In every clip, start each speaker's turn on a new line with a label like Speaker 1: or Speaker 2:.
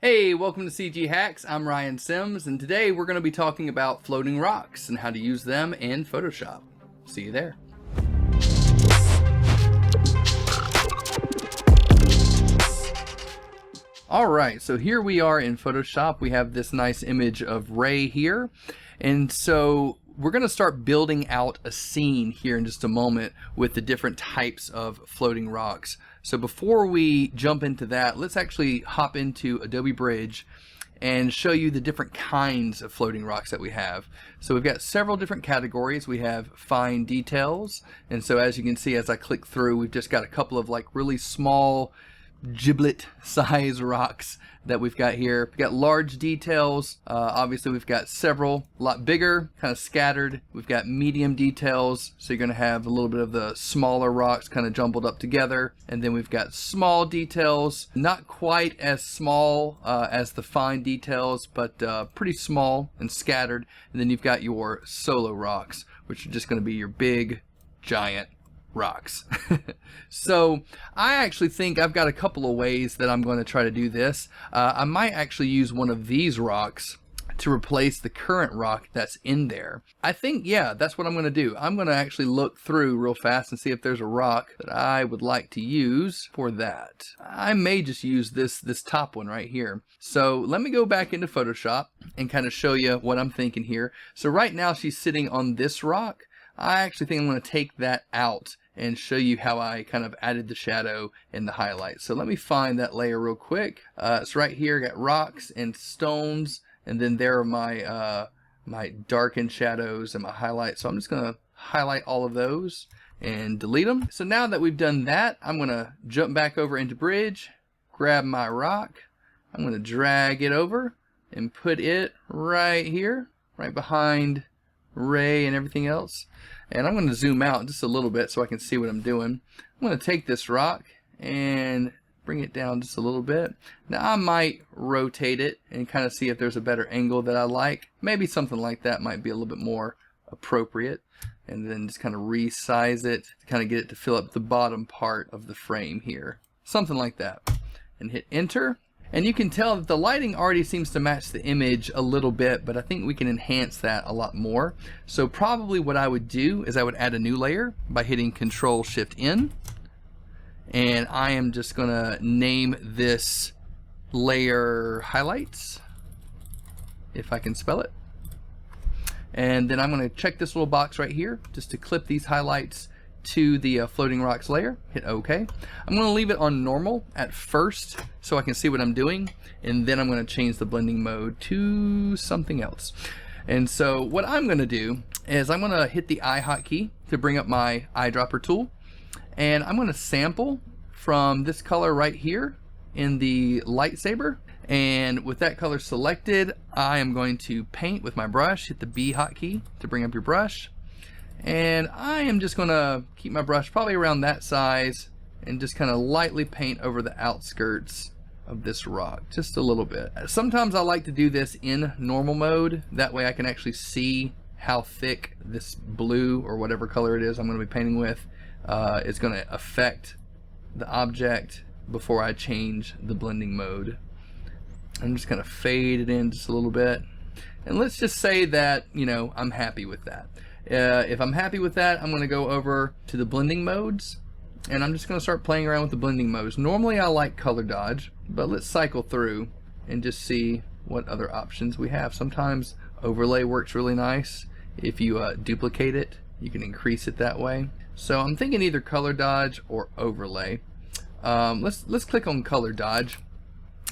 Speaker 1: Hey, welcome to CG Hacks. I'm Ryan Sims, and today we're going to be talking about floating rocks and how to use them in Photoshop. See you there. Alright, so here we are in Photoshop. We have this nice image of Ray here, and so we're going to start building out a scene here in just a moment with the different types of floating rocks. So before we jump into that, let's actually hop into Adobe Bridge and show you the different kinds of floating rocks that we have. So we've got several different categories. We have fine details, and so as you can see as I click through, we've just got a couple of like really small giblet size rocks that we've got here. We've got large details. Obviously we've got several, a lot bigger, kind of scattered. We've got medium details, so you're going to have a little bit of the smaller rocks kind of jumbled up together. And then we've got small details, not quite as small as the fine details, but pretty small and scattered. And then you've got your solo rocks, which are just going to be your big, giant rocks. So I actually think I've got a couple of ways that I'm going to try to do this. I might actually use one of these rocks to replace the current rock that's in there. I think, yeah, that's what I'm going to do. I'm going to actually look through real fast and see if there's a rock that I would like to use for that. I may just use this top one right here. So let me go back into Photoshop and kind of show you what I'm thinking here. So right now she's sitting on this rock. I actually think I'm going to take that out and show you how I kind of added the shadow and the highlight. So let me find that layer real quick. It's right here. Got rocks and stones, and then there are my my darkened shadows and my highlights. So I'm just going to highlight all of those and delete them. So now that we've done that, I'm going to jump back over into Bridge, grab my rock. I'm going to drag it over and put it right here, right behind Ray and everything else. And I'm going to zoom out just a little bit so I can see what I'm doing. I'm going to take this rock and bring it down just a little bit. Now I might rotate it and kind of see if there's a better angle that I like. Maybe something like that might be a little bit more appropriate. And then just kind of resize it to kind of get it to fill up the bottom part of the frame here. Something like that. And hit enter. And you can tell that the lighting already seems to match the image a little bit, but I think we can enhance that a lot more. So probably what I would do is I would add a new layer by hitting Control-Shift-N. And I am just going to name this layer Highlights, if I can spell it. And then I'm going to check this little box right here just to clip these highlights to the floating rocks layer. Hit OK. I'm going to leave it on normal at first so I can see what I'm doing, and then I'm going to change the blending mode to something else. And so what I'm going to do is I'm going to hit the I hotkey to bring up my eyedropper tool, and I'm going to sample from this color right here in the lightsaber. And with that color selected, I am going to paint with my brush. Hit the B hotkey to bring up your brush. And I am just going to keep my brush probably around that size and just kind of lightly paint over the outskirts of this rock, just a little bit. Sometimes I like to do this in normal mode. That way I can actually see how thick this blue or whatever color it is I'm going to be painting with is going to affect the object before I change the blending mode. I'm just going to fade it in just a little bit. And let's just say that, you know, I'm happy with that. If I'm happy with that, I'm going to go over to the blending modes, and I'm just going to start playing around with the blending modes. Normally I like color dodge, but let's cycle through and just see what other options we have. Sometimes overlay works really nice. If you duplicate it, you can increase it that way. So I'm thinking either color dodge or overlay. Let's click on color dodge.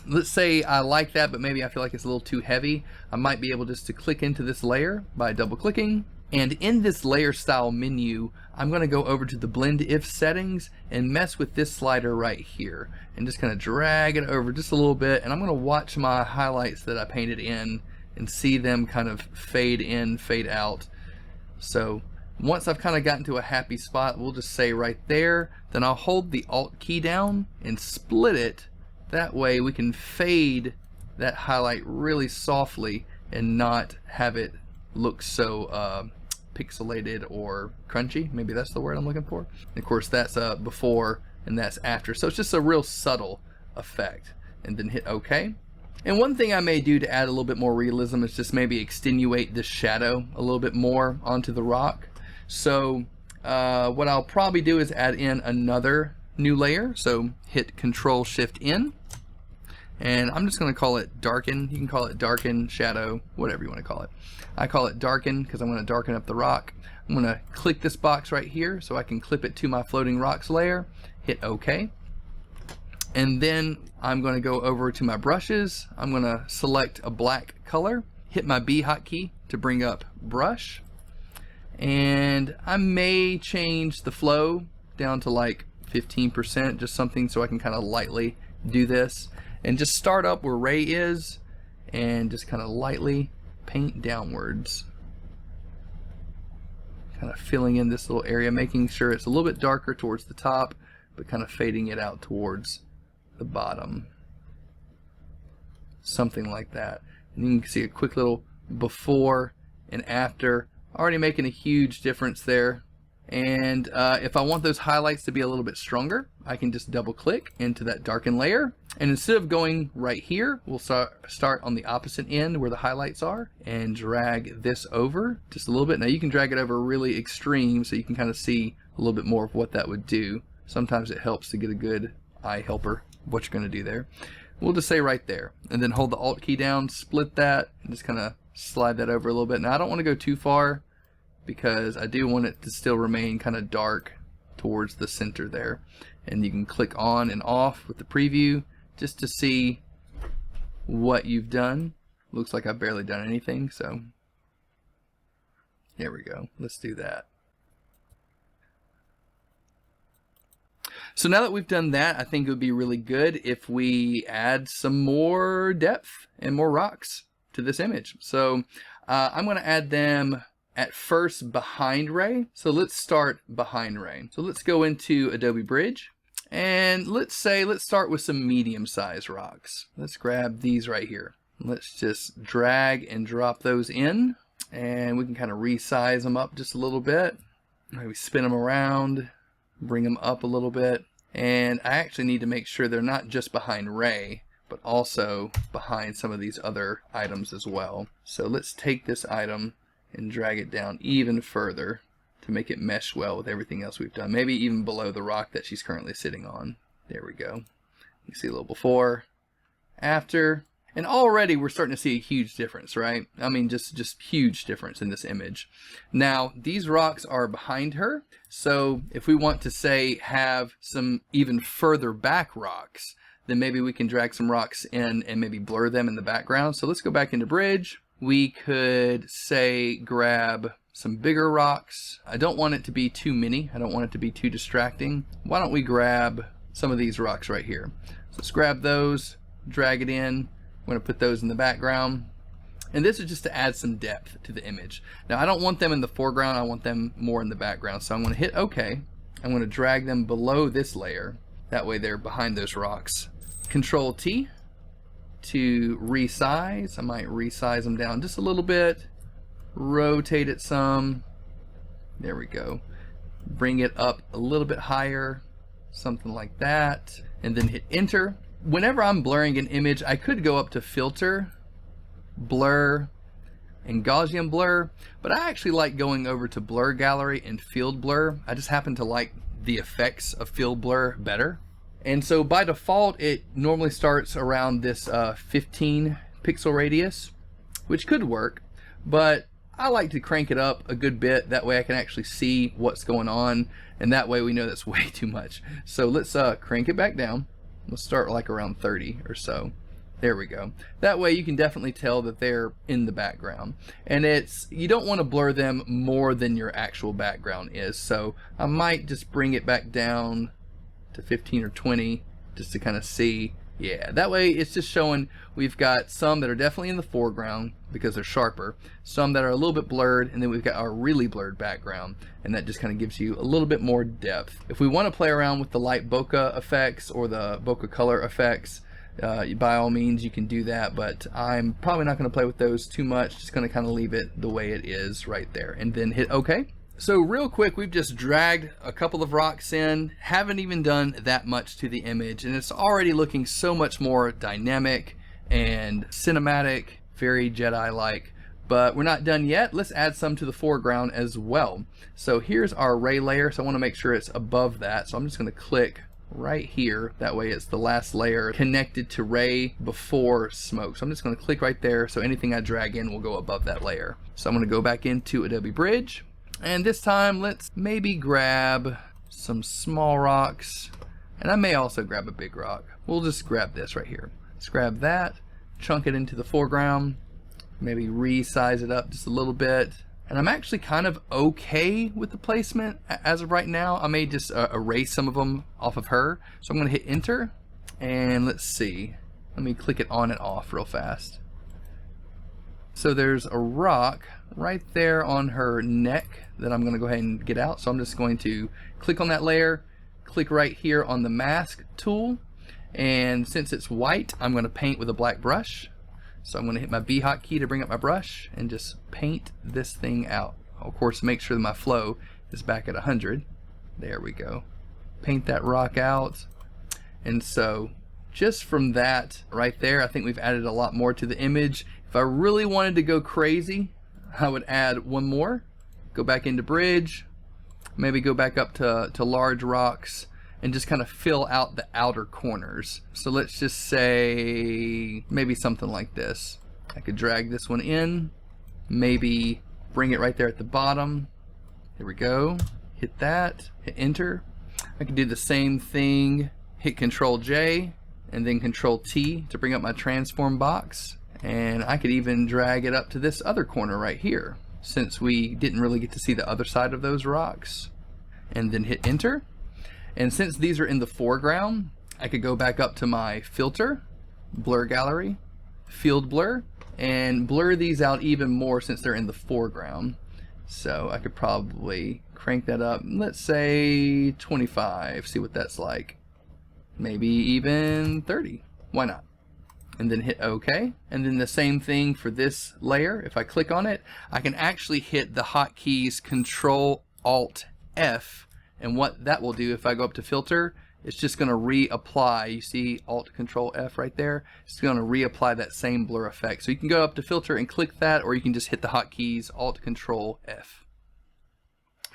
Speaker 1: Let's say I like that, but maybe I feel like it's a little too heavy. I might be able just to click into this layer by double clicking. And in this layer style menu, I'm going to go over to the blend if settings and mess with this slider right here and just kind of drag it over just a little bit. And I'm going to watch my highlights that I painted in and see them kind of fade in, fade out. So once I've kind of gotten to a happy spot, we'll just say right there, then I'll hold the Alt key down and split it. That way we can fade that highlight really softly and not have it look so pixelated or crunchy. Maybe that's the word I'm looking for. And of course that's before and that's after, so it's just a real subtle effect. And then hit OK. And one thing I may do to add a little bit more realism is just maybe extenuate the shadow a little bit more onto the rock. So what I'll probably do is add in another new layer. So hit Control Shift N, and I'm just going to call it darken. You can call it darken, shadow, whatever you want to call it. I call it darken because I want to darken up the rock. I'm going to click this box right here so I can clip it to my floating rocks layer, hit OK. And then I'm going to go over to my brushes. I'm going to select a black color, hit my B hotkey to bring up brush, and I may change the flow down to like 15%, just something so I can kind of lightly do this, and just start up where Ray is and just kind of lightly paint downwards, kind of filling in this little area, making sure it's a little bit darker towards the top but kind of fading it out towards the bottom, something like that. And you can see a quick little before and after, already making a huge difference there. And if I want those highlights to be a little bit stronger, I can just double click into that darken layer, and instead of going right here, we'll start on the opposite end where the highlights are and drag this over just a little bit. Now you can drag it over really extreme so you can kind of see a little bit more of what that would do. Sometimes it helps to get a good eye helper what you're going to do there. We'll just say right there, and then hold the Alt key down, split that, and just kind of slide that over a little bit. Now I don't want to go too far because I do want it to still remain kind of dark towards the center there. And you can click on and off with the preview just to see what you've done. Looks like I've barely done anything, so here we go. Let's do that. So now that we've done that, I think it would be really good if we add some more depth and more rocks to this image. So I'm going to add them at first behind Ray. So let's start behind Ray. So let's go into Adobe Bridge, and let's start with some medium-sized rocks. Let's grab these right here. Let's just drag and drop those in, and we can kind of resize them up just a little bit. Maybe spin them around, bring them up a little bit. And I actually need to make sure they're not just behind Ray, but also behind some of these other items as well. So let's take this item and drag it down even further to make it mesh well with everything else we've done. Maybe even below the rock that she's currently sitting on. There we go. You see a little before, after, and already we're starting to see a huge difference, right? I mean, just huge difference in this image. Now, these rocks are behind her, so if we want to say have some even further back rocks, then maybe we can drag some rocks in and maybe blur them in the background. So let's go back into Bridge. We could say grab some bigger rocks. I don't want it to be too many. I don't want it to be too distracting. Why don't we grab some of these rocks right here? So let's grab those, drag it in. I'm going to put those in the background. And this is just to add some depth to the image. Now I don't want them in the foreground, I want them more in the background. So I'm going to hit OK. I'm going to drag them below this layer. That way they're behind those rocks. Control T to resize. I might resize them down just a little bit. Rotate it some. There we go. Bring it up a little bit higher. Something like that. And then hit Enter. Whenever I'm blurring an image, I could go up to Filter, Blur, and Gaussian Blur, but I actually like going over to Blur Gallery and Field Blur. I just happen to like the effects of Field Blur better. And so by default, it normally starts around this 15 pixel radius, which could work, but I like to crank it up a good bit. That way I can actually see what's going on, and that way we know that's way too much. So let's crank it back down. Let's start like around 30 or so. There we go. That way you can definitely tell that they're in the background. And you don't want to blur them more than your actual background is. So I might just bring it back down to 15 or 20 just to kind of see. Yeah, that way it's just showing we've got some that are definitely in the foreground because they're sharper, some that are a little bit blurred, and then we've got our really blurred background, and that just kind of gives you a little bit more depth. If we want to play around with the light bokeh effects or the bokeh color effects, by all means you can do that, but I'm probably not going to play with those too much. Just going to kind of leave it the way it is right there, and then hit OK. So real quick, we've just dragged a couple of rocks in, haven't even done that much to the image, and it's already looking so much more dynamic and cinematic, very Jedi-like. But we're not done yet. Let's add some to the foreground as well. So here's our ray layer. So I want to make sure it's above that. So I'm just going to click right here. That way it's the last layer connected to ray before smoke. So I'm just going to click right there. So anything I drag in will go above that layer. So I'm going to go back into Adobe Bridge. And this time let's maybe grab some small rocks. And I may also grab a big rock. We'll just grab this right here. Let's grab that, chunk it into the foreground. Maybe resize it up just a little bit. And I'm actually kind of okay with the placement as of right now. I may just erase some of them off of her. So I'm going to hit enter, and let's see. Let me click it on and off real fast. So there's a rock right there on her neck that I'm going to go ahead and get out. So I'm just going to click on that layer, click right here on the mask tool. And since it's white, I'm going to paint with a black brush. So I'm going to hit my B hotkey to bring up my brush and just paint this thing out. Of course, make sure that my flow is back at 100. There we go. Paint that rock out. And so just from that right there, I think we've added a lot more to the image. If I really wanted to go crazy, I would add one more. Go back into Bridge. Maybe go back up to large rocks and just kind of fill out the outer corners. So let's just say maybe something like this. I could drag this one in, maybe bring it right there at the bottom. Here we go. Hit that, hit enter. I could do the same thing, hit Control J and then Control T to bring up my transform box. And I could even drag it up to this other corner right here, since we didn't really get to see the other side of those rocks. And then hit enter. And since these are in the foreground, I could go back up to my filter, blur gallery, field blur, and blur these out even more since they're in the foreground. So I could probably crank that up, let's say 25, see what that's like. Maybe even 30, why not? And then hit OK. And then the same thing for this layer. If I click on it, I can actually hit the hotkeys Control Alt F. And what that will do, if I go up to filter, it's just going to reapply. You see Alt Control F right there? It's going to reapply that same blur effect. So you can go up to filter and click that, or you can just hit the hotkeys Alt Control F.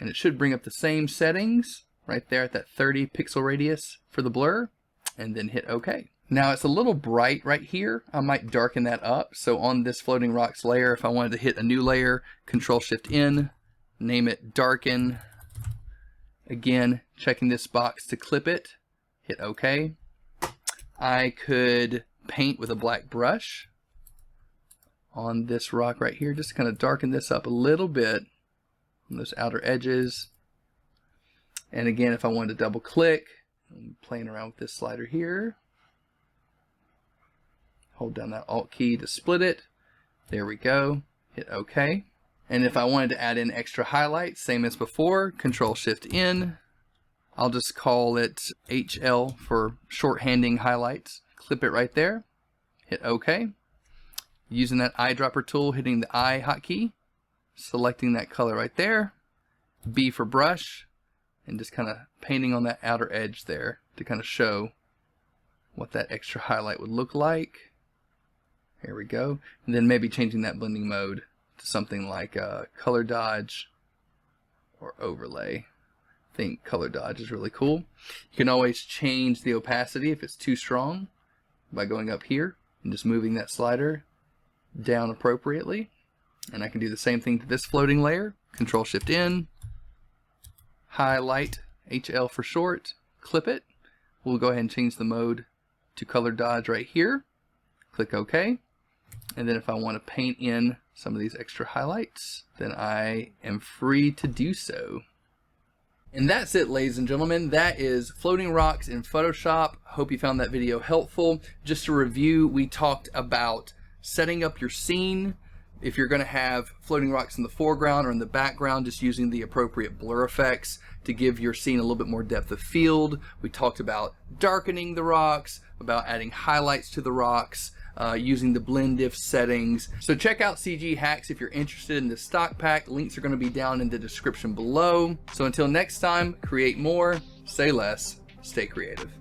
Speaker 1: And it should bring up the same settings right there at that 30 pixel radius for the blur, and then hit OK. Now it's a little bright right here. I might darken that up. So on this floating rocks layer, if I wanted to hit a new layer, Control Shift N, name it darken. Again, checking this box to clip it, hit OK. I could paint with a black brush on this rock right here, just kind of darken this up a little bit on those outer edges. And again, if I wanted to double click, I'm playing around with this slider here. Hold down that Alt key to split it. There we go. Hit OK. And if I wanted to add in extra highlights, same as before, Control Shift N. I'll just call it HL for shorthanding highlights. Clip it right there. Hit OK. Using that eyedropper tool, hitting the I hotkey, selecting that color right there. B for brush, and just kind of painting on that outer edge there to kind of show what that extra highlight would look like. Here we go. And then maybe changing that blending mode to something like color dodge or overlay. I think color dodge is really cool. You can always change the opacity if it's too strong by going up here and just moving that slider down appropriately. And I can do the same thing to this floating layer. Control Shift N, highlight, HL for short, clip it. We'll go ahead and change the mode to color dodge right here. Click OK. And then if I want to paint in some of these extra highlights, then I am free to do so. And that's it, ladies and gentlemen. That is floating rocks in Photoshop. Hope you found that video helpful. Just to review, we talked about setting up your scene. If you're going to have floating rocks in the foreground or in the background, just using the appropriate blur effects to give your scene a little bit more depth of field. We talked about darkening the rocks, about adding highlights to the rocks, using the blend if settings. So check out CG Hacks if you're interested in the stock pack. Links are going to be down in the description below. So until next time, create more, say less, stay creative.